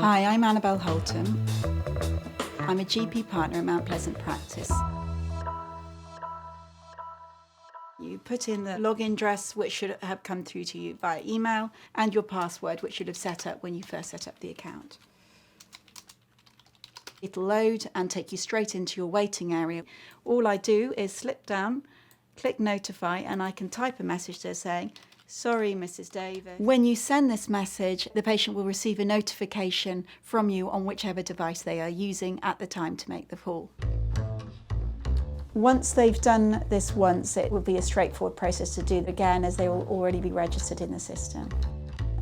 Hi, I'm Annabelle Holtam. I'm a GP partner in Mount Pleasant Practice. You put in the login address, which should have come through to you via email, and your password, which should have set up when you first set up the account. It'll load and take you straight into your waiting area. All I do is slip down, click notify, and I can type a message there saying, "Sorry, Mrs. Davis." When you send this message, the patient will receive a notification from you on whichever device they are using at the time to make the call. Once they've done this once, it will be a straightforward process to do again, as they will already be registered in the system.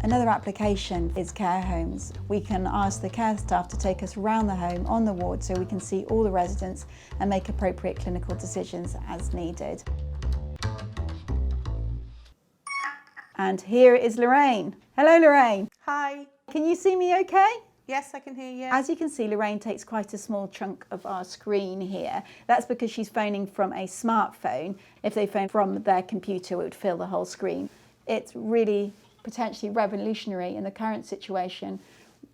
Another application is care homes. We can ask the care staff to take us around the home on the ward so we can see all the residents and make appropriate clinical decisions as needed. And here is Lorraine. Hello, Lorraine. Hi. Can you see me okay? Yes, I can hear you. As you can see, Lorraine takes quite a small chunk of our screen here. That's because she's phoning from a smartphone. If they phone from their computer, it would fill the whole screen. It's really potentially revolutionary in the current situation,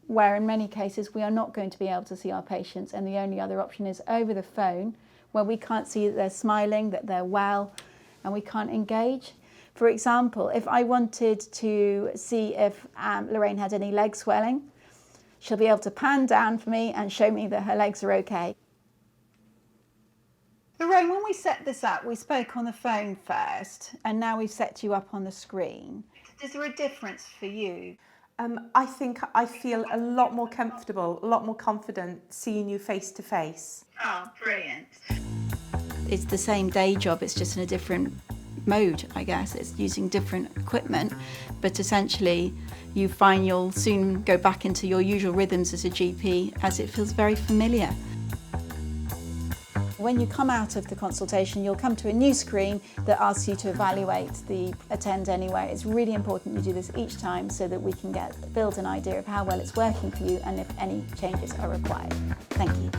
where in many cases we are not going to be able to see our patients, and the only other option is over the phone, where we can't see that they're smiling, that they're well, and we can't engage. For example, if I wanted to see if Lorraine had any leg swelling, she'll be able to pan down for me and show me that her legs are okay. Lorraine, when we set this up, we spoke on the phone first, and now we've set you up on the screen. Is there a difference for you? I think I feel a lot more comfortable, a lot more confident seeing you face to face. Oh, brilliant. It's the same day job, it's just in a different mode, I guess. It's using different equipment, but essentially you find you'll soon go back into your usual rhythms as a GP, as it feels very familiar. When you come out of the consultation, you'll come to a new screen that asks you to evaluate the Attend Anywhere. It's really important you do this each time so that we can build an idea of how well it's working for you and if any changes are required. Thank you.